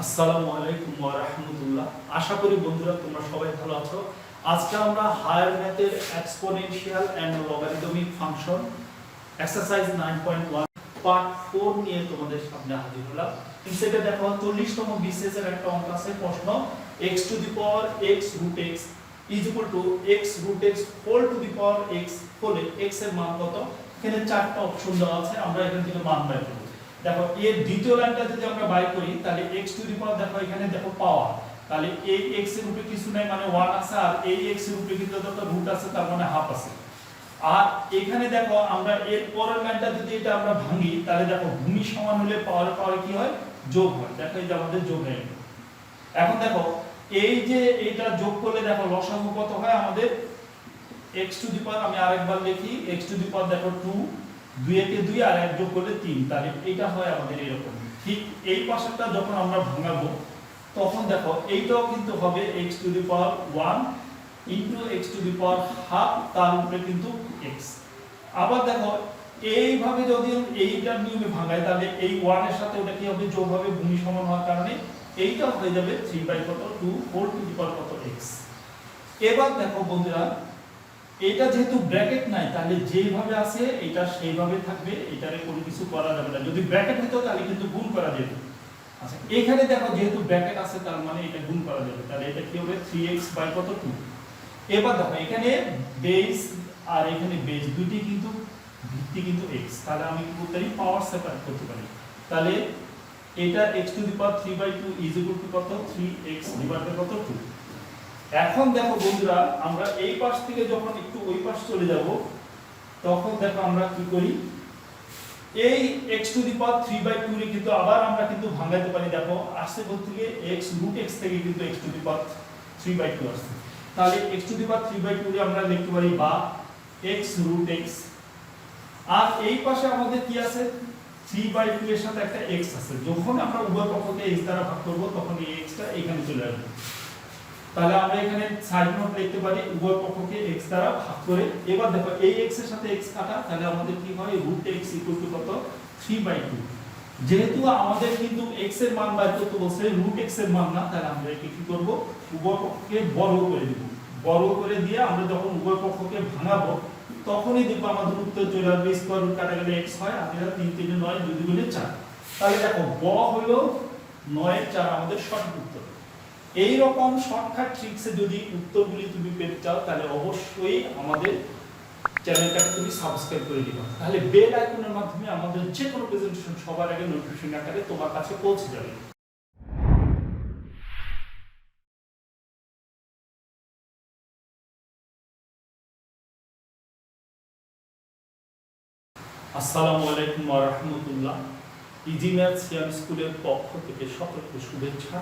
আসসালামু আলাইকুম ওয়া রাহমাতুল্লাহ। আশা করি বন্ধুরা তোমরা সবাই ভালো আছো। আজকে আমরা হায়ার ম্যাথের exponential and logarithmic function exercise 9.1 part 4 নিয়ে তোমাদের সামনে হাজির হলাম। ইনসাইডে দেখো 40তম বিসিএস এর একটা অঙ্ক আছে। প্রশ্ন x to the power x root x is equal to x root x whole to the power x হলে x এর মান কত। এখানে চারটা অপশন দেওয়া আছে, আমরা এখান থেকে মান বের করব। দেখো এর দ্বিতীয় লাইনটা যদি আমরা বাই করি তাহলে x টু দি পাওয়ার, দেখো এখানে দেখো পাওয়ার, তাহলে এই x এর উপরে কিছু নাই মানে 1 আছে, আর এই x এর উপরে কিন্তু একটা রুট আছে, তার মানে হাফ আছে। আর এখানে দেখো আমরা এর পরের লাইনটা যদি এটা আমরা ভাঙি তাহলে দেখো ভূমি সমান হলে পাওয়ার পাওয়ার কি হয়, যোগ হয়। দেখো এই যে আমাদের যোগ হয়ে গেল। এখন দেখো এই যে এটা যোগ করলে দেখো লসাগু কত হয় আমাদের, x টু দি পাওয়ার, আমি আরেকবার লিখি, x টু দি পাওয়ার দেখো 2, 2 একে 2 আর 1 যোগ করলে 3, তাহলে এটা হয় আমাদের এরকম। ঠিক এই পাশেরটা যখন আমরা ভাঙাবো তখন দেখো এইটাও কিন্তু হবে x to the power 1 into x to the power half, তার উপরে কিন্তু x। আবার দেখো এইভাবে যদি এইটার নিয়মে ভাঙাই তাহলে এই 1 এর সাথে ওটা কি হবে, যোগ হবে, ভূমি সমান হওয়ার কারণে এইটাও হয়ে যাবে 3/2 হোল টু দি পাওয়ার কত x। এবার দেখো বন্ধুরা এটা যেহেতু ব্র্যাকেট নাই তাহলে যেভাবে আছে এটা সেইভাবে থাকবে, এটারে কোনো কিছু করা যাবে না। যদি ব্র্যাকেট হতো তাহলে কিন্তু গুণ করা যেত। আচ্ছা এখানে দেখো যেহেতু ব্র্যাকেট আছে তার মানে এটা গুণ করা যাবে, তাহলে এটা কি হবে 3x বাই কত 2। এবার দেখো এখানে বেস আর এখানে বেস দুটি কিন্তু ভিত্তি কিন্তু x, তাহলে আমি কি করতে পারি, পাওয়ার সেপারেট করতে পারি। তাহলে এটা x to the power 3/2 is equal to কত, 3x ডিভাইডেড কত 2। এখন দেখো বন্ধুরা আমরা এই পাশ থেকে যখন একটু ওই পাশ চলে যাব তখন দেখো আমরা কি করি, এই x টু দি পাওয়ার 3/2 রে কিন্তু আবার আমরা কিন্তু ভাঙাইতে পারি। দেখো আসছে কোথা থেকে, x রুট x থেকে কিন্তু x টু দি পাওয়ার 3/2 আসছে, তাহলে x টু দি পাওয়ার 3/2 রে আমরা লিখতে পারি বা x রুট x। আর এই পাশে আমাদের কি আছে, 3/2 এর সাথে একটা x আছে, যখন আমরা উভয় পক্ষকে x দ্বারা ভাগ করব তখন এই x টা এখানে চলে আসবে। তাহলে আমরা এখানে সাইড নোট লিখতে পারি উভয় পক্ষকে x দ্বারা ভাগ করে। এবার দেখো এই x এর সাথে x কাটা, তাহলে আমাদের কি হয়, √x = কত, 3/2। যেহেতু আমাদের কিন্তু x এর মান বের করতে বলছে, √x এর মান না, তাহলে আমরা কি করব, উভয় পক্ষকে বর্গ করে দেব। বর্গ করে দিয়ে আমরা যখন উভয় পক্ষকে ভাঙাবো তখনই দেখব আমাদের উত্তর চলে আসবে, স্কয়ার রুট কাটা গেলে x হয়, আর এটা 3 3 9 2 2 4। তাহলে দেখো ব হলো 9 এর 4 আমাদের সঠিক উত্তর। এই রকম শর্টকাট ট্রিক্সে যদি উত্তরগুলি তুমি পেতে চাও তাহলে অবশ্যই আমাদের চ্যানেলটাকে তুমি সাবস্ক্রাইব করে দিবা, তাহলে বেল আইকনের মাধ্যমে আমাদের যে কোনো প্রেজেন্টেশন সবার আগে নোটিফিকেশন আকারে তোমার কাছে পৌঁছে যাবে। আসসালামু আলাইকুম ওয়া রাহমাতুল্লাহ। ইজি ম্যাথ সিয়াম স্কুলের পক্ষ থেকে সকলকে শুভেচ্ছা।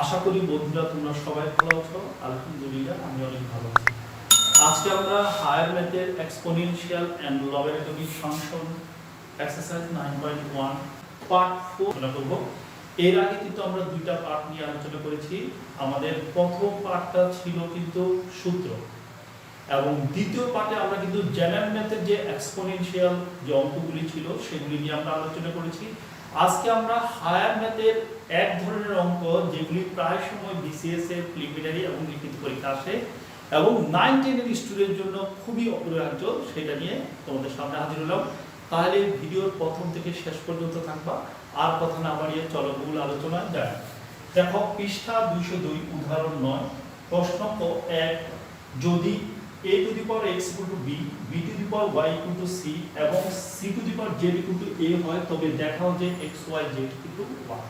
আশা করি বন্ধুরা তোমরা সবাই ভালো আছো। আলহামদুলিল্লাহ আমি অনেক ভালো আছি। আজকে আমরা হায়ার ম্যাথের exponential and logarithmic function exercise 9.1 part 4 আলোচনা করব। এর আগে কিন্তু আমরা দুইটা পার্ট নিয়ে আলোচনা করেছি। আমাদের প্রথম পার্টটা ছিল কিন্তু সূত্র, এবং দ্বিতীয় পার্টে আমরা কিন্তু জেনারেল ম্যাথের যে এক্সপোনেনশিয়াল যে অঙ্কগুলি ছিল সেগুলি নিয়ে আমরা আলোচনা করেছি। আজকে আমরা হায়ার ম্যাথের এক ধরনের অঙ্ক যেগুলি প্রায় সময় বিসিএস এর প্রিলিমিনারি এবং লিখিত পরীক্ষা আসে এবং 9 10 এর স্টুডেন্টের জন্য খুবই অপরিহার্য, সেটা নিয়ে তোমাদের সামনে হাজির হলাম। তাহলে ভিডিওর প্রথম থেকে শেষ পর্যন্ত থাকবা। আর কথা না বাড়িয়ে চলো মূল আলোচনায় যাই। দেখো পৃষ্ঠা 202 উদাহরণ 9 প্রশ্ন 1, যদি a to the power x equal to b, b to the power y equal to c এবং c to the power z equal to a হয় তবে দেখাও যে x y z equal to 1।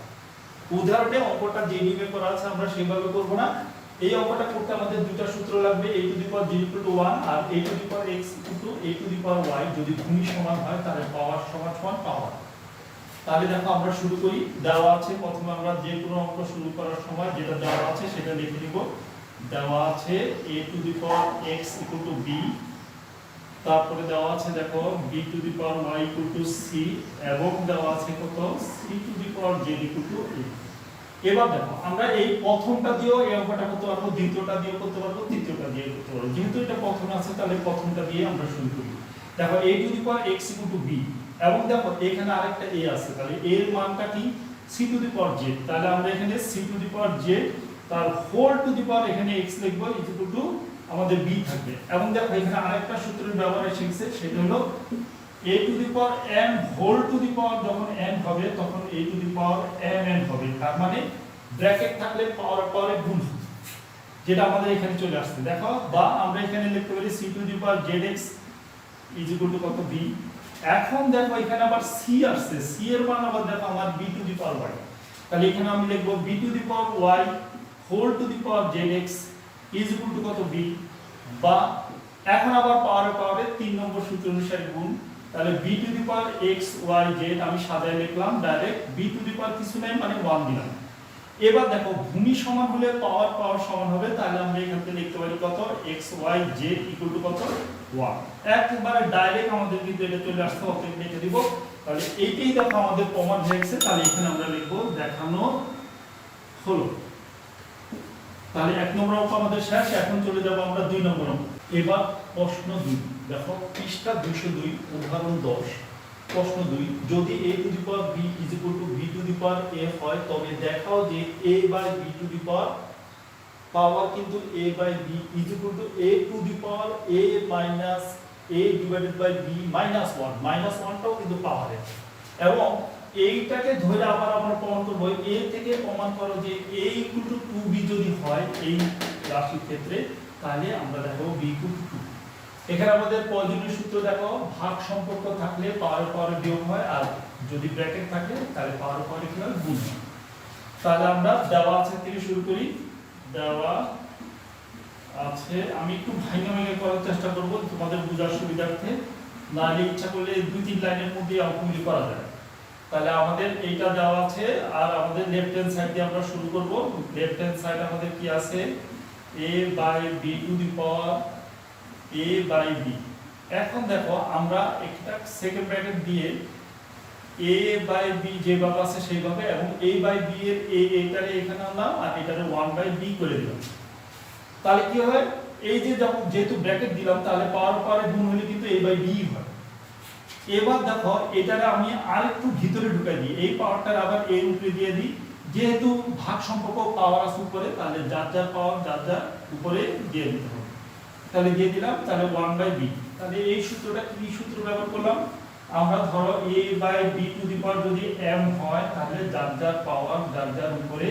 উদাহরণে অঙ্কটা যে নিয়মে করা আছে আমরা সেভাবে করব না। এই অঙ্কটা করতে আমাদের দুটো সূত্র লাগবে, a to the power z equal to 1 R a to the power x equal to a to the power y। যদি ভূমি সমান হয় তাহলে পাওয়ার সমান পাওয়ার। তাহলে দেখো আমরা শুরু করি। দেওয়া আছে, প্রথমে আমরা যে কোনো অঙ্ক শুরু করার সময় যেটা দেওয়া আছে সেটা লিখে নিব। দেওয়া আছে a to the power x equal to b, তারপরে দেওয়া আছে দেখো b to the power y equal to c এবং দেওয়া আছে কত, c to the power z equal to a। এবার দেখো আমরা এই প্রথমটা দিয়েও এই অঙ্কটা করতে পারবো, দ্বিতীয়টা দিয়েও করতে পারবো, তৃতীয়টা দিয়েও করতে পারবো। যেহেতু এটা প্রথম আছে তাহলে প্রথমটা দিয়ে আমরা শুরু করি। দেখো a to the power x equal to b এবং দেখো এখানে আরেকটা a আছে, তাহলে a এর মানটা কি C to the power Z, তাহলে আমরা এখানে C to the power Z তার হোল টু দি পাওয়ার এখানে x লিখব ইকুয়াল টু আমাদের b থাকবে। এবং দেখো এখানে আরেকটা সূত্রের ব্যবহার শিখছে, সেটা হলো a to the power m whole to the power যখন n হবে তখন a to the power mn হবে, তার মানে ব্র্যাকেট থাকলে পাওয়ার পাওয়ারে গুণ হবে, যেটা আমাদের এখানে চলে আসছে। দেখো বা আমরা এখানে লিখতে পারি c to the power zx equal to কত b। এখন দেখো এখানে আবার c আসছে, c এর মান আবার দেখো আমার b to the power y, তাহলে এখানে আমি লিখব b to the power y whole to the power zx equal to কত b, বা এখন আবার পাওয়ারে পাওয়ারে 3 নম্বর সূত্র অনুসারে গুণ, তাহলে b to the power x y z আমি সাজায় লিখলাম ডাইরেক্ট, b টু দি পাওয়ার কিছু নাই মানে 1 দিলাম। এবার দেখো ভূমি সমান হলে পাওয়ার পাওয়ার সমান হবে, তাহলে আমরা এখান থেকে লিখতে পারি কত x y z equal to কত 1। একবারে ডাইরেক্ট আমাদের কিন্তু এটা চলে আসছে, অতএব লিখে দিব। তাহলে এইটাই দেখো আমাদের প্রমাণ হয়ে গেছে, তাহলে এখানে আমরা লিখব দেখানো হলো। তাহলে 1 নম্বর অঙ্ক আমাদের শেষ, এখন চলে যাব আমরা 2 নম্বর অঙ্ক। এবার প্রশ্ন 2 দেখো পৃষ্ঠা 202 উদাহরণ 10। প্রশ্ন 2, যদি a to the power b equal to b to the power a হয় তবে দেখাও যে a by b to the power কিন্তু a by b equal to a to the power a minus a divided by b minus 1, minus 1টাও কিন্তু পাওয়ারে। এবং এইটাকে ধরে আবার আমরা প্রমাণ করব, a থেকে প্রমাণ করো যে a ইকুয়াল টু 2b যদি হয় এই রাশির ক্ষেত্রে, তাহলে আমরা দেখাবো b ইকুয়াল টু 2। এখানে আমাদের প্রয়োজনীয় সূত্র দেখো, ভাগ সম্পর্ক থাকলে পাওয়ার পাওয়ারে বিয়োগ হয়, আর যদি ব্র্যাকেট থাকে তাহলে পাওয়ার পাওয়ারে কি হয় গুণ হয়। তাহলে আমরা দেওয়া আছে থেকে শুরু করি। দেওয়া আছে, আমি একটু ভাঙা ভাঙা করার চেষ্টা করব তোমাদের বোঝার সুবিধার্থে, নাহলে ইচ্ছা করলে 2-3 লাইনের মধ্যে অঙ্কগুলি করা যায়। তাহলে আমাদের এইটা দেওয়া আছে, আর আমাদের লেফট হ্যান্ড সাইড দিয়ে আমরা শুরু করব। লেফট হ্যান্ড সাইড আমাদের কি আছে a by b to the power a by b। এখন দেখো আমরা একটা সেকেন্ড ব্র্যাকেট দিয়ে a বাই b যেভাবে আছে সেইভাবে, এবং a বাই b এর এইটারে এখানে আনলাম আর এটারে 1 বাই b করে দিলাম। তাহলে কি হয়, এই যে যখন যেহেতু ব্র্যাকেট দিলাম তাহলে পাওয়ার পাওয়ারে গুণ হলে কিন্তু a বাই b হয়। এবার দেখো এটারে আমি আরেকটু ভিতরে ঢুকাই দিই, এই পাওয়ারটা আবার এর উপরে দিয়ে দিই, যেহেতু ভাগ সম্পর্ক পাওয়ার আছে উপরে, তাহলে যার যার পাওয়ার যার যার উপরে দিয়ে দিতে হবে। তাহলে দিয়ে দিলাম, তাহলে 1 বাই b। তাহলে এই সূত্রটা কি সূত্র ব্যবহার করলাম আমরা, ধরো a by b to the power যদি m হয় তাহলে যার যার পাওয়ার যার যার উপরে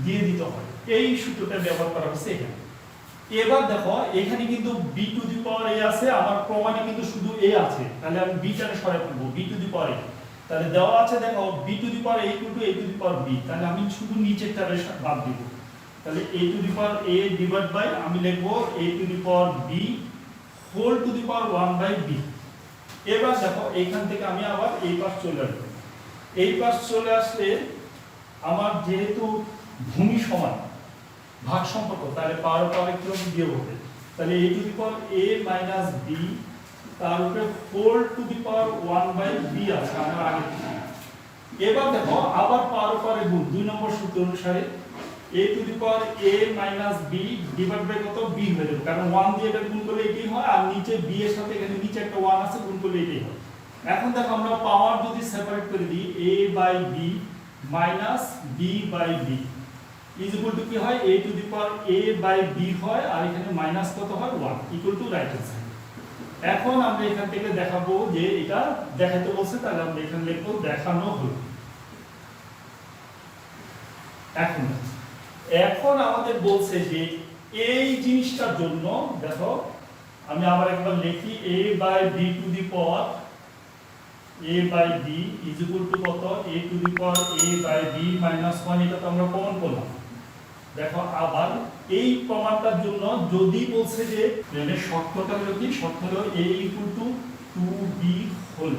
দিয়ে দিতে হয়, এই সূত্রটা ব্যবহার করা হচ্ছে এখানে। এবার দেখো এখানে কিন্তু b to the power a আছে, আমার প্রমাণে কিন্তু শুধু a আছে, তাহলে আমি b টাকে সরাই ফেলবো, b to the power a। তাহলে দেওয়া আছে দেখো b to the power a equal to a to the power b, তাহলে আমি শুধু নিচেরটারে বাদ দিব। তাহলে a to the power a divide by আমি লিখব a to the power b whole to the power 1 by b। এবার দেখো এইখান থেকে আমি আবার এই পাশ চলে আসবো, এই পাশ চলে আসলে আমার যেহেতু ভূমি সমান ভাগ সম্পর্ক, তাহলে পাওয়ার পাওয়ারে কিরকম বিয়োগ হবে, তাহলে a to the power a minus b তার উপরে whole to the power 1 by b আছে আমরা আগে থেকে। এবার দেখো আবার পাওয়ার পাওয়ারে গুণ 2 নম্বর সূত্র অনুসারে a to the power a minus b divide by কত b হয়ে যাবে, কারণ 1 দিয়ে এটা গুণ করলে এটাই হয়, আর নিচে b এর সাথে এখানে নিচে একটা 1 আছে গুণ করলে এটাই হয়। এখন দেখো আমরা পাওয়ার যদি সেপারেট করে দিই a by b minus b by b is equal to কি হয় a to the power a by b হয়, আর এখানে মাইনাস কত হয় 1 equal to right hand side. এখন আমরা এখান থেকে দেখাবো যে এটা দেখাতে বলছে, তাহলে আমরা এখানে লিখব দেখানো হলো। এখন আমাদের বলছে যে এই জিনিসটার জন্য দেখো আমি আবার একবার লিখি a by b to the power a by b is equal to কত a to the power a by b minus 1, এটা তো আমরা প্রমাণ করলাম। দেখো আবার এই প্রমাণটার জন্য যদি বলছে যে এর শর্তটা হলো কি, শর্ত হলো a equal to 2b whole.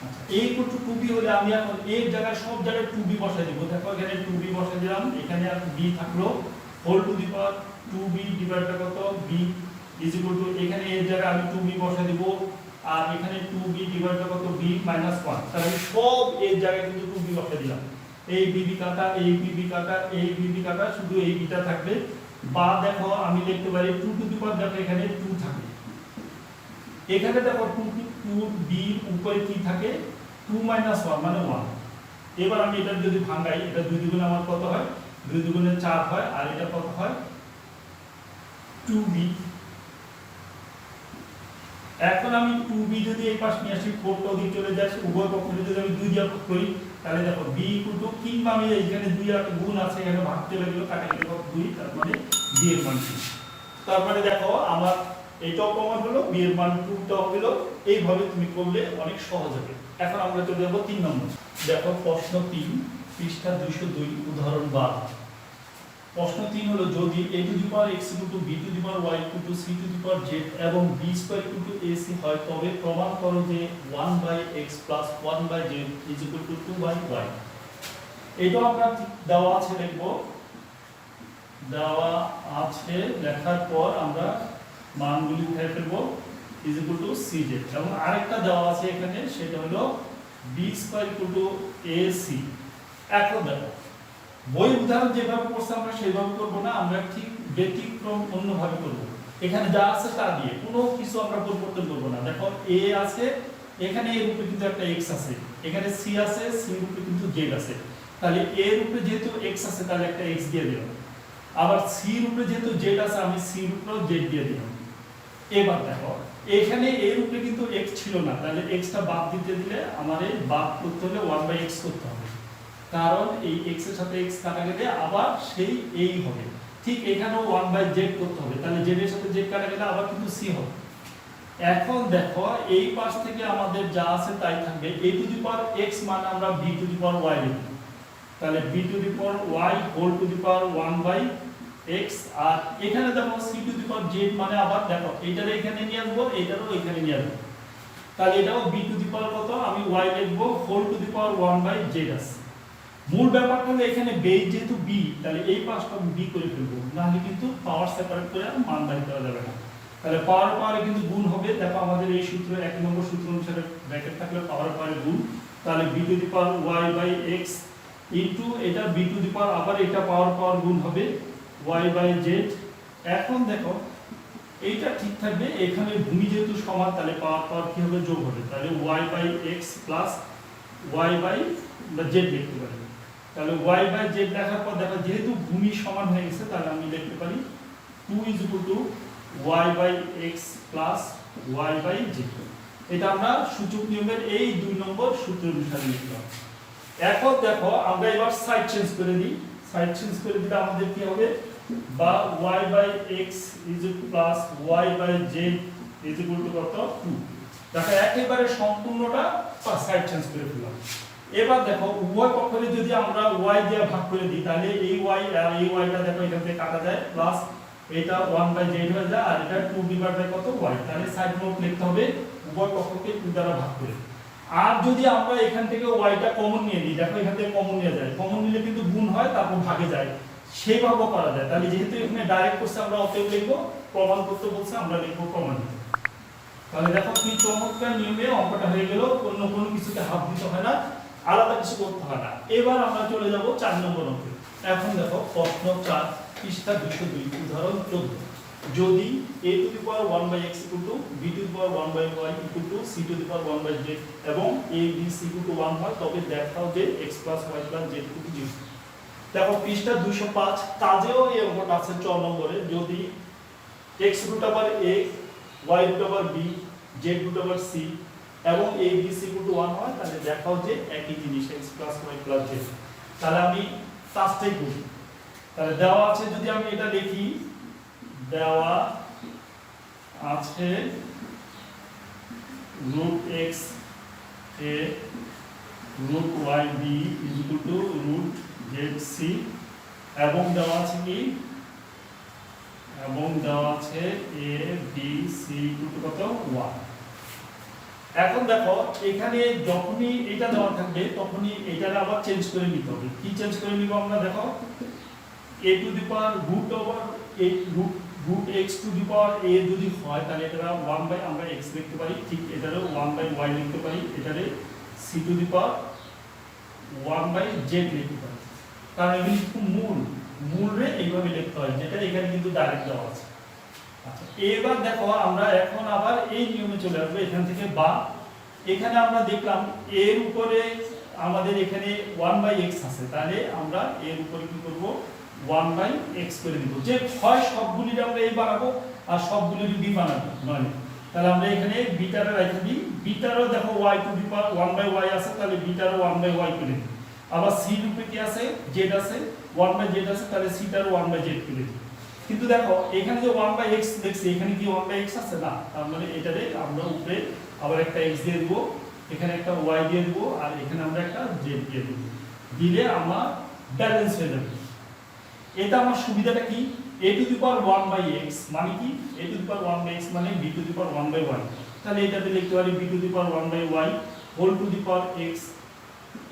আচ্ছা a ইকুয়াল টু 2b হলে আমি এখন এর জায়গায় সব জায়গায় 2b বসাই দেব। দেখো এখানে 2b বসাই দিলাম, এখানে আর b থাকলো whole to the power 2b divide by কত b ইজ ইকুয়াল টু, এখানে এর জায়গায় আমি 2b বসাই দেব, আর এখানে 2b ডিভাইড বাই কত b মাইনাস 1। তাহলে আমি সব এর জায়গায় কিন্তু 2b বসাই দিলাম, এই bb কাটা এই bb কাটা এই bb কাটা, শুধু এই বিটা থাকবে। বা দেখো আমি লিখতে পারি 2 টু দি পাওয়ার, দেখো এখানে 2 থাকে, এখানে দেখো 2 টু 2 b উপরে কি থাকে 2 মাইনাস 1 মানে 1, এবার আমি এটা যদি ভাঙাই, এটা 2 দ্বিগুণে আমার কত হয়, 2 দ্বিগুণে 4 হয়, আর এটা কত হয় 2b। এখন আমি 2b যদি এই পাশ নিয়ে আসি, 4 টা ওদিকে চলে যায়, উভয় পক্ষকে যদি আমি 2 দিয়ে ভাগ করি, তাহলে দেখো b = কিংবা আমি এখানে 2 আর গুণ আছে, এখানে ভাগ চলে গেল, কাটা গেল 2, তার মানে b এর মান 2। তারপরে দেখো আমার এটাও প্রমাণ হলো, b এর মান 2 টাও হলো। এইভাবে তুমি করলে অনেক সহজ হবে। এখন আমরা চলে যাব 3 নম্বর। দেখো প্রশ্ন 3 পৃষ্ঠা 202 উদাহরণ 12। প্রশ্ন 3 হলো যদি a to the power x = b to the power y = c to the power z এবং b স্কয়ার = ac হয়, তবে প্রমাণ করো যে 1/x + 1/z = 2/y। এটা আমরা দেওয়া আছে লিখব, দেওয়া আছে লেখার পর আমরা মানগুলি লিখে ফেলব = cz, এবং আরেকটা দেওয়া আছে এখানে, সেটা হলো b স্কয়ার = ac। এখন দেখো বই উদাহরণ যেভাবে করছে আমরা সেভাবে করব না, আমরা ঠিক ব্যতিক্রম অন্যভাবে করব। এখানে যা আছে তা দিয়ে কোনো কিছু আমরা পরিবর্তন করব না। দেখো a আছে, এখানে এর উপরে কিন্তু একটা x আছে, এখানে c আছে, c এর উপরে কিন্তু z আছে, তাহলে a এর উপরে যেহেতু x আছে তাহলে একটা x দিয়ে দিলাম, আবার c এর উপরে যেহেতু z আছে আমি c এর উপরেও z দিয়ে দিলাম। এবার দেখো এখানে এর উপরে কিন্তু x ছিল না, তাহলে x টা বাদ দিতে দিলে আমাদের বাদ করতে হলে 1/x করতে হবে, কারণ এই x এর সাথে x কাটা গেলে আবার সেই এই হবে। ঠিক এখানেও 1/z করতে হবে, তাহলে z এর সাথে z কাটা গেলে আবার কিন্তু c হবে। এখন দেখো এই পাশ থেকে আমাদের যা আছে তাই থাকবে, a to the power x মানে আমরা b to the power y লিখব, তাহলে b to the power y whole to the power 1/x, আর এখানে দেখো c to the power z মানে আবার দেখো এইটারে এখানে নিয়ে আসবো, এইটারও এখানে নিয়ে আসবো, তাহলে এটাও b টু দি পাওয়ার কত আমি y লিখব whole to the power 1/z আছে। মূল ব্যাপারটা হলো এখানে বেস যেহেতু b, তাহলে এই পাশটা আমি b করে ফেলবো, নাহলে কিন্তু পাওয়ার সেপারেট করে মান বাই করা যাবে না। তাহলে পাওয়ার পাওয়ারে কিন্তু গুণ হবে, দেখো আমাদের এই সূত্র 1 নম্বর সূত্র অনুসারে ব্র্যাকেট থাকলে পাওয়ার পাওয়ারে গুণ, তাহলে b to the power y/x into এটা b টু দি পাওয়ার আবার এটা পাওয়ার পাওয়ার গুণ হবে y/z। এখন দেখো এইটা ঠিক থাকবে, এখানে ভূমি যেহেতু সমান তাহলে পাওয়ার পাওয়ার কি হবে যোগ হবে, তাহলে y/x প্লাস y/z লিখতে পারি। তাহলে y/z লেখার পর দেখো যেহেতু ভূমি সমান হয়ে গেছে, তাহলে আমি লিখতে পারি 2 = y/x প্লাস y/z। এটা আমরা সূচক নিয়মের এই 2 নম্বর সূত্র অনুসারে লিখলাম। এখন দেখো আমরা এবার সাইড চেঞ্জ করে দিই, সাইড চেঞ্জ করে দিলে আমাদের কি হবে, বা y/x প্লাস y/z কত 2। দেখো একেবারে সম্পূর্ণটা সাইড চেঞ্জ করে দিলাম। এবার দেখো উভয় পক্ষকে যদি আমরা y দিয়ে ভাগ করে দিই, তাহলে এই y আর এই y টা দেখো এখান থেকে কাটা যায়, প্লাস এটা 1/z হয়ে যায়, আর এটা 2 ডিভাইড বাই কত y, তাহলে সাইড নোট লিখতে হবে উভয় পক্ষকে 2 দ্বারা ভাগ করে। আর যদি আমরা এখান থেকে y টা কমন নিয়ে নিই, দেখো এখান থেকে কমন নিয়ে যায়, কমন নিলে কিন্তু গুণ হয় তারপর ভাগে যায়, সেইভাবেও করা যায়। তাহলে যেহেতু এখানে ডাইরেক্ট করছে আমরা অতএব লিখব, প্রমাণ করতে বলছে আমরা লিখব প্রমাণিত। তাহলে দেখো কি চমৎকার নিয়মে অঙ্কটা হয়ে গেল, অন্য কোনো কিছুতে হাত দিতে হয় না, আলাদা কিছু করতে হয় না। এবার আমরা চলে যাব 4 নম্বর অঙ্কে। এখন দেখো প্রশ্ন 4 পৃষ্ঠা 202 উদাহরণ 14। যদি a to the power 1/x = b to the power 1/y = c to the power 1/z এবং a b c = 1 হয়, তবে দেখাও যে x + y + z = 0। দেখো পৃষ্ঠা 205 কাজেও এই অঙ্কটা আছে 4 নম্বরে। যদি x √a y √b z √c এবং a b c = 1 হয়, তাহলে দেখাও যে একই জিনিস x + y + z। তাহলে আমি কাজটাই করি। তাহলে দেওয়া আছে যদি আমি এটা লিখি, দেওয়া আছে √x a √y b √z c এবং দেওয়া আছে কি, এবং দেওয়া আছে a b c কত 1। এখন দেখো এখানে যখনই এটা দেওয়া থাকবে তখনই এটারে আবার চেঞ্জ করে নিতে হবে। কি চেঞ্জ করে নিব আমরা, দেখো a to the power √x to the power a যদি হয় তাহলে এটা 1/, আমরা x লিখতে পারি, ঠিক এটারও 1/y লিখতে পারি, এটারে c to the power 1/z লিখতে পারি, কারণ এগুলি খুব মূলরে এইভাবে লিখতে হয়, যেটা এখানে কিন্তু ডাইরেক্ট দেওয়া আছে। আচ্ছা এবার দেখো আমরা এখন আবার এই নিয়মে চলে আসবো এখান থেকে, বা এখানে আমরা দেখলাম এর উপরে আমাদের এখানে 1/x আছে, তাহলে আমরা এর উপরে কি করব 1/x করে দিব। যে হয় সবগুলির আমরা এই বানাবো আর সবগুলির বি বানাবো নয়, তাহলে আমরা এখানে বিটারে রাখি দিই। বিটারও দেখো y two the power 1/y আছে, তাহলে বিটারও 1/y করে দিই। আবার c রূপে কি আছে, z আছে, 1/z আছে, তাহলে c টারও 1/z করে দিই। কিন্তু দেখো এখানে যে 1/x দেখছি, এখানে কি 1/x আছে না, তার মানে এটারে আমরা উপরে আবার একটা x দিয়ে দেব, এখানে একটা y দিয়ে দেব, আর এখানে আমরা একটা z দিয়ে দেব, দিলে আমার ব্যালেন্স হয়ে যাবে। এটা আমার সুবিধাটা কি, a to the power 1/x মানে কি, a to the power 1/x মানে b to the power 1/y, তাহলে এটাতে লিখতে পারি b to the power 1/y whole to the power x।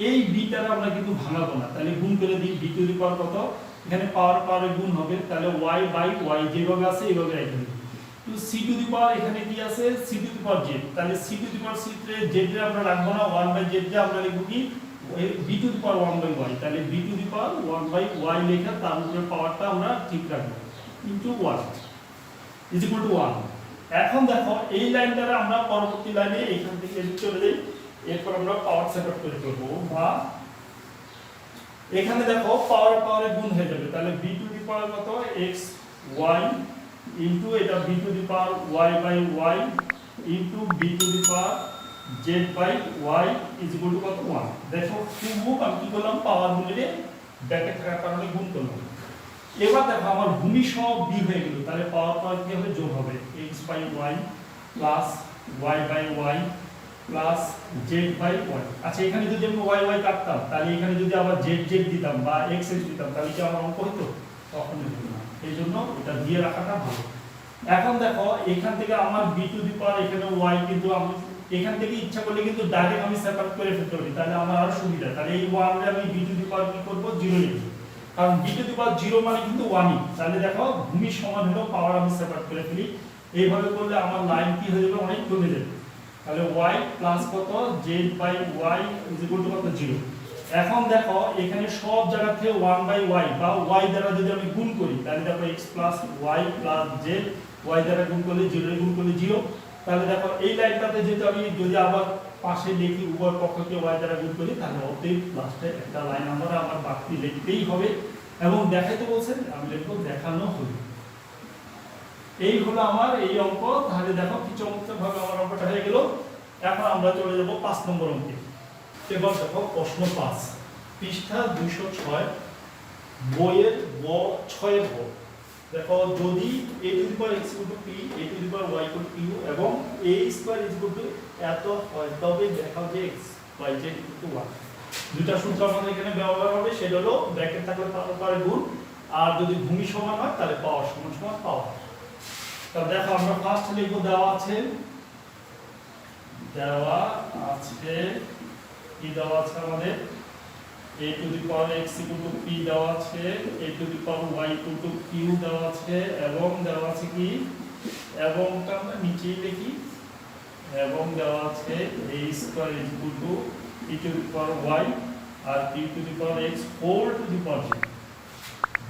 এই বিটার আমরা কিন্তু ভাঙাবো না, তাহলে গুণ করে দিই, b টু দি পাওয়ার কত, এখানে পাওয়ার পাওয়ারে গুণ হবে, তাহলে y বাই y যেভাবে আছে এইভাবে রেখে দিই। তো c টু দি পাওয়ার এখানে কি আছে, c to the power z, তাহলে c to the power c তে z এর আমরা রাখবো না, 1/z তে আমরা লিখব কি b to the power 1/y, তাহলে b to the power 1/y লেখা তার উপরে পাওয়ারটা আমরা ঠিক রাখবো ইনটু 1 ইজ ইকুয়াল টু 1। এখন দেখো এই লাইনটারে আমরা পরবর্তী লাইনে এখান থেকে এদিকে চলে যাই, এরপর আমরা পাওয়ার সেটআপ করে করব, বা এখানে দেখো পাওয়ার পাওয়ারে গুণ হয়ে যাবে, তাহলে b টু দি পাওয়ার কত x y ইনটু এটা b to the power y by y into b to the power z by y is equal to কত 1। দেখো খুব আমি কি করলাম, পাওয়ার গুলিরে ব্র্যাকেট থাকার কারণে গুণ করলাম। এবার দেখো আমার ভূমি সব b হয়ে গেল, তাহলে পাওয়ার পাওয়ার কি হবে, যোগ হবে, x by y plus y by y plus z by y। আচ্ছা এখানে যদি আমি y y কাটতাম, তাহলে এখানে যদি আবার z z দিতাম বা x x দিতাম, তাহলে কি আমার অঙ্ক হতো, কখনোই হতো না। এই জন্য এটা দিয়ে রাখাটা ভালো। এখন দেখো এখান থেকে আমার b টু দি পাওয়ার এখানে y, কিন্তু আমি এখান থেকে ইচ্ছা করলে কিন্তু ডাইরেক্ট আমি সেপারেট করে ফেলতে পারি, তাহলে আমার আরো সুবিধা। তাহলে এই 1 রে আমি b টু দি পাওয়ার কি করব 0 লিখব, কারণ b টু দি পাওয়ার 0 মানে কিন্তু 1ই। তাহলে দেখো ভূমি সমান হলো পাওয়ার আমি সেপারেট করে ফেলি, এইভাবে করলে আমার লাইন কি হয়ে যাবে, অনেক কমে যাবে। তাহলে y প্লাস কত z by y is equal to কত 0। এখন দেখো এখানে সব জায়গা থেকে 1/y বা y দ্বারা যদি আমি গুণ করি, তাহলে দেখো x plus y plus z y দ্বারা গুণ করলে 0 এর গুণ করলে 0। তাহলে দেখো এই লাইনটাতে যেহেতু আমি যদি আবার পাশে লিখি উভয় পক্ষকে y দ্বারা গুণ করি, তাহলে অতএব লাস্টে একটা লাইন আমার বাড়তি লিখতেই হবে, এবং দেখাইতে বলছেন আমি লিখব দেখানো হলো। এই হলো আমার এই অঙ্ক। তাহলে দেখো কি চমৎকার ভাবে আমার অঙ্কটা হয়ে গেল। এখন আমরা চলে যাব 5 নম্বর অঙ্কে। এবার দেখো প্রশ্ন 5, পৃষ্ঠা 206, বইয়ের 6 এর গ। দেখো যদি a to the power x equal to p, a to the power y equal to q এবং a স্কয়ার ইকুয়াল টু এত হয়, তবে দেখাও যে x y z equal to 1। দুটো সূত্র আমাদের এখানে ব্যবহার হবে, সেটা হলো ব্র্যাকেট থাকলে পাওয়ার গুণ, আর যদি ভূমি সমান হয় তাহলে পাওয়ার সমান সমান পাওয়ার। তাহলে দেখো আমরা ফার্স্ট লিখব, দেওয়া আছে কি দেওয়া আছে আমাদের a to the power x equal to p দেওয়া আছে, a to the power y equal to q দেওয়া আছে, এবং দেওয়া আছে কি, এবংটা আমরা নিচেই লিখি, এবং দেওয়া আছে a square equal to p to the power y আর p to the power x whole to the power z।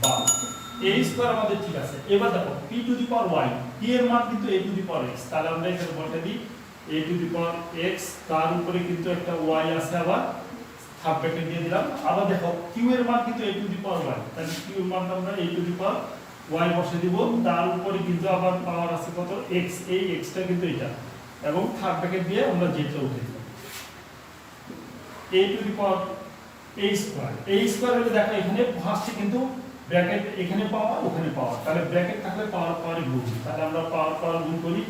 বা a স্কয়ার আমাদের ঠিক আছে। এবার দেখো p to the power y, p এর মান কিন্তু a to the power x, তাহলে আমরা এখানে বলতে দিই a to the power x, তার উপরে কিন্তু একটা y আছে, আবার হাফ ব্র্যাকেট দিয়ে দিলাম। আবার দেখো q এর মান কিন্তু a to the power y, তাহলে q এর মানটা আমরা a to the power y বসে দিব, তার উপরে কিন্তু আবার পাওয়ার আছে কত x, এই x টা কিন্তু এটা, এবং হাফ ব্র্যাকেট দিয়ে আমরা z টা উঠে দিলাম। a to the power a square, a square হলে দেখো এখানে ফার্স্টে কিন্তু ব্র্যাকেট এখানে পাওয়ার ওখানে পাওয়ার, তাহলে ব্র্যাকেট থাকলে পাওয়ার পাওয়ারে গুণ, তাহলে আমরা পাওয়ার পাওয়ার গুণ করি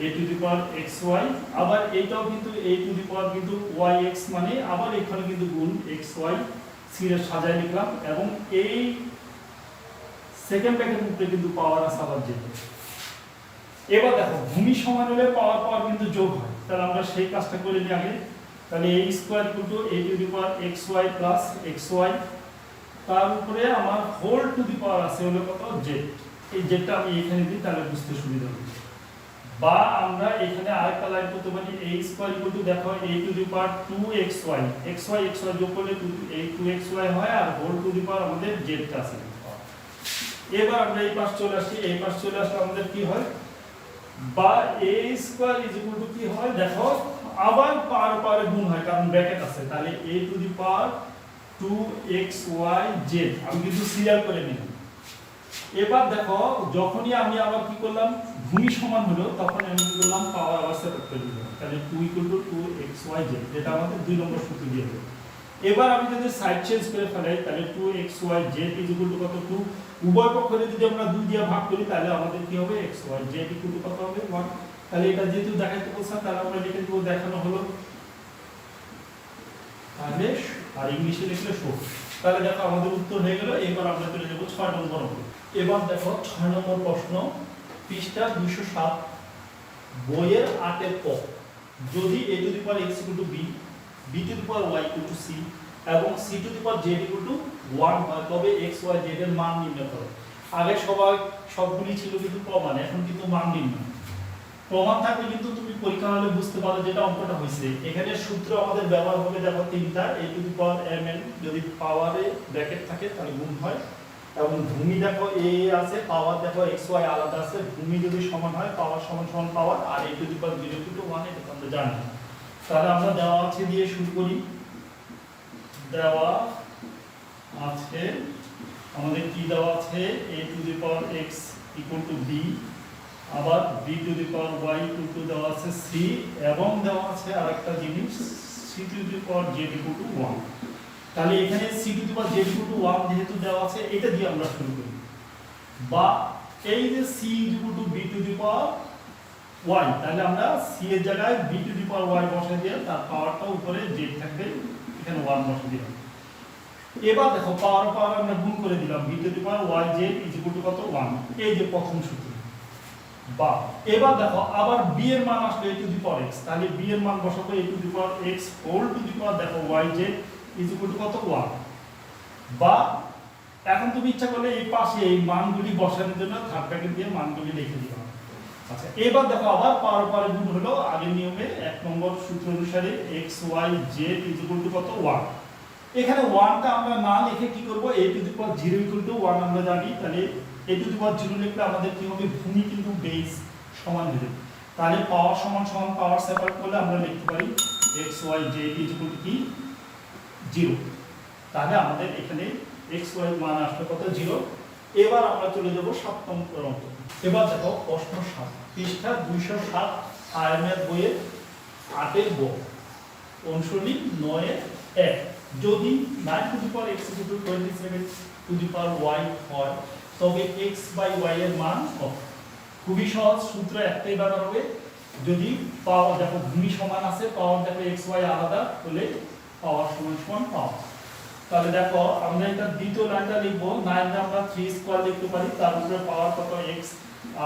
a to the power xy, আবার এইটাও কিন্তু a টু দি পাওয়ার কিন্তু yx, মানে আবার এখানে কিন্তু গুণ xy, সিরিজ সাজায় লিখলাম, এবং এই সেকেন্ড ব্র্যাকেটের উপরে কিন্তু পাওয়ার আছে আবার z। এবার দেখো ভূমি সমান হলে পাওয়ার পাওয়ার কিন্তু যোগ হয়, তাহলে আমরা সেই কাজটা করে নিই আগে। তাহলে a square equal to a to the power xy plus xy, তার উপরে আমার হোল টু দি পাওয়ার আছে হলো কত z, এই জেডটা আমি এখানে দিই তাহলে বুঝতে সুবিধা হবে। বা আমরা এখানে আরেকটা লাইন করতে পারি a স্কয়ার ইকুয়াল টু দেখো a to the power 2xy, xy xy যোগ করলে 2xy হয়, আর হোল টু দি পাওয়ার আমাদের z টা আছে। এবার আমরা এই পাশ চলে আসি, এই পাশ চলে আসলে আমাদের কি হয়, বা a square is equal to কি হয়, দেখো আবার পাওয়ারে গুণ হয় কারণ ব্র্যাকেট আছে, তাহলে a to the power 2xyz আমি কিন্তু সিরিয়াল করে নিলাম। এবার দেখো যখনই আমি আবার কি করলাম ভূমি সমান হলো তখন আমি কি করলাম পাওয়ার আবার সেপারেট করে দিলাম, তাহলে 2 2xyz এটা আমাদের 2 নম্বর সূত্র দিয়ে দেব। এবার আমি যদি সাইড চেঞ্জ করে ফেলাই তাহলে 2xyz কত 2, উভয় পক্ষে যদি আমরা 2 দিয়ে ভাগ করি তাহলে আমাদের কি হবে xyz কত হবে 1। তাহলে এটা যেহেতু দেখাইতে বলছেন তাহলে আমরা লিখে দেব দেখানো হলো, তাহলে আর ইংলিশে লিখলে শো। তাহলে দেখো আমাদের উত্তর হয়ে গেল। এবার আমরা চলে যাব 6 নম্বর অঙ্ক। এবার দেখো 6 নম্বর প্রশ্ন, পৃষ্ঠা 207, বইয়ের 8 এর ক, যদি a to the power x = b, b to the power y = c এবং c to the power z = 1 হয় তবে x y z এর মান নির্ণয় করো। আগে সবগুলি ছিল কিন্তু প্রমাণ, এখন কিন্তু মান নির্ণয়। প্রমাণ থাকলে কিন্তু তুমি পরীক্ষা হলে বুঝতে পারো যেটা অঙ্কটা হয়েছে। এখানে সূত্র আমাদের ব্যবহার হবে দেখো তিনটা, a to the power mn যদি পাওয়ারে ব্র্যাকেট থাকে তাহলে গুণ হয়, এবং ভূমি দেখো a আছে, পাওয়ার দেখো x y আলাদা আছে, ভূমি যদি সমান হয় পাওয়ার সমান সমান পাওয়ার, আর a টু দি পাওয়ার 0 = 1 এটা আমরা জানি। তাহলে আমরা দেওয়া আছে দিয়ে শুরু করি। দেওয়া আছে আমাদের কি দেওয়া আছে a to the power x = b, আবার b to the power y দেওয়া আছে c, এবং দেওয়া আছে আরেকটা জিনিস c to the power z = 1। তাহলে এখানে c to the power z = 1 যেহেতু দেওয়া আছে এটা দিয়ে আমরা শুরু করি, বা এই যে c = b to the power y, তাহলে আমরা c এর জায়গায় b to the power y বসাই দিয়ে তার পাওয়ারটা উপরে z থাকবে, এখানে 1 বসিয়ে দিলাম। এবার দেখো পাওয়ার আমরা গুণ করে দিলাম, b to the power yz = কত 1, এই যে প্রথম সূত্র। বা এবার দেখো আবার b এর মান আসলে a to the power x, তাহলে b এর মান বসাবো a to the power x whole to the power দেখো yz = কত 1। বা এখন তুমি ইচ্ছা করলে এই পাশে এই মানগুলি বসানোর জন্য থার্ড ব্র্যাকেট দিয়ে মানগুলি লিখে দিবা। আচ্ছা এবার দেখো আবার পাওয়ার গুণ হলো আগের নিয়মে 1 নম্বর সূত্র অনুসারে x y z = কত 1। এখানে 1টা আমরা না লিখে কি করব a টু দি পাওয়ার 0 = 1 আমরা জানি, তাহলে a টু দি পাওয়ার 0 লিখলে আমাদের কি হবে ভূমি কিন্তু বেস সমান হয়ে যাবে, তাহলে পাওয়ার সমান সমান পাওয়ার সেপারেট করলে আমরা লিখতে পারি x y z = কি 0। তাহলে আমাদের এখানে x y মান আসলে কত 0। এবার আমরা চলে যাব 7 নম্বর অঙ্ক। এবার দেখো প্রশ্ন 7, পৃষ্ঠা 207, আয়নের বইয়ের 8 এর ব, অনুসরণী 9 এর 1, যদি 9 two the power x = 27 two the power y হয় তবে x বাই y এর মান কত। খুবই সহজ সূত্র একটাই ব্যবহার হবে, যদি পাওয়ার দেখো ভূমি সমান আছে, পাওয়ার দেখো x y আলাদা হলে পাওয়ার সমান সমান পাওয়ার। তাহলে দেখো আমরা এটা দ্বিতীয় লাইনটা লিখব, 9 টা আমরা 3 স্কয়ার লিখতে পারি, তার উপরে পাওয়ার কত x,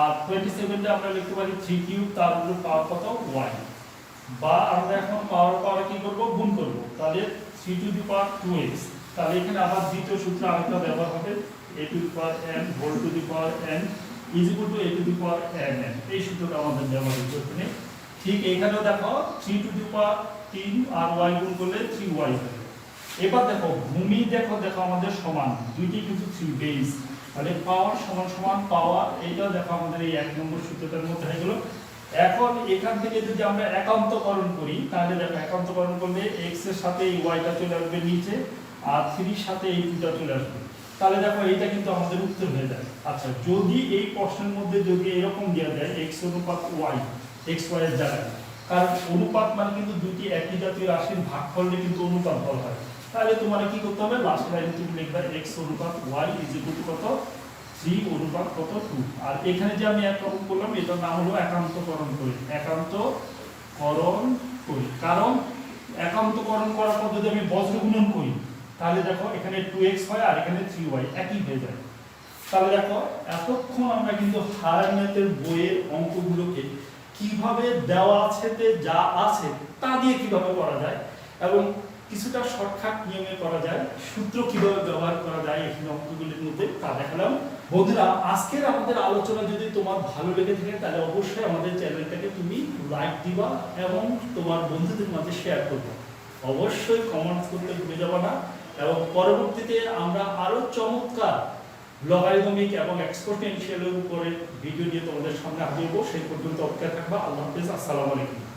আর 27 টা আমরা লিখতে পারি 3 কিউব, তার উপরে পাওয়ার কত y। বা আমরা এখন পাওয়ার কি করব গুণ করব, তাহলে 3 টু দি পাওয়ার 2x, তাহলে এখানে আবার দ্বিতীয় সূত্র আরেকটা ব্যবহার হবে a to the power n whole to the power n = a to the power n, এই সূত্রটা আমাদের ব্যবহার করতে নেই। ঠিক এখানেও দেখো 3 two the power 3 R y গুণ করলে 3y হবে। এবার দেখো ভূমি দেখো আমাদের সমান, দুইটি কিন্তু 3 বেস, তাহলে পাওয়ার সমান সমান পাওয়ার, এইটা দেখো আমাদের এই 1 নম্বর সূত্রটার মধ্যে হয়ে গেল। এখন এখান থেকে যদি আমরা একান্তকরণ করি তাহলে দেখো একান্তকরণ করলে x এর সাথে এই y টা চলে আসবে নিচে, আর 3 এর সাথে এই 2টা চলে আসবে, তাহলে দেখো এইটা কিন্তু আমাদের উত্তর হয়ে যায়। আচ্ছা যদি এই প্রশ্নের মধ্যে যদি এরকম দেওয়া যায় x অনুপাত y, x y এর জায়গায়, কারণ অনুপাত মানে কিন্তু দুটি একই জাতীয় রাশির ভাগফল কিন্তু অনুপাত বলা হয়, তাহলে তোমার কি করতে হবে লাস্ট লাইনে তুমি লিখবে x অনুপাত y = কত 3 অনুপাত কত 2। আর এখানে যে আমি এক রকম করলাম এটার নাম হলো একান্তকরণ করি, কারণ একান্তকরণ করার পর যদি আমি বজ্র গুণন করি তাহলে দেখো এখানে 2x হয় আর এখানে 3y একই হয়ে যায়। তাহলে দেখো এতক্ষণ আমরা কিন্তু হায়ার ম্যাথের বইয়ের অঙ্কগুলোকে কিভাবে দেওয়া আছেতে যা আছে তা দিয়ে কিভাবে করা যায় এবং কিছুটা শর্টকাট নিয়মে করা যায়, সূত্র কিভাবে ব্যবহার করা যায় এখানে অঙ্কগুলির মধ্যে তা দেখালাম। বন্ধুরা আজকের আমাদের আলোচনা যদি তোমার ভালো লেগে থাকে তাহলে অবশ্যই আমাদের চ্যানেলটাকে তুমি লাইক দিবা এবং তোমার বন্ধুদের মাঝে শেয়ার করবে, অবশ্যই কমেন্টস করতে ভুলে যাবে না। এবং পরবর্তীতে আমরা আরো চমৎকার লগারিদমিক এবং এক্সপোনেনশিয়ালের উপরে ভিডিও নিয়ে তোমাদের সামনে হাজির হব, সেই পর্যন্ত অপেক্ষা থাকবা। আল্লাহ হাফেজ, আসসালামু আলাইকুম।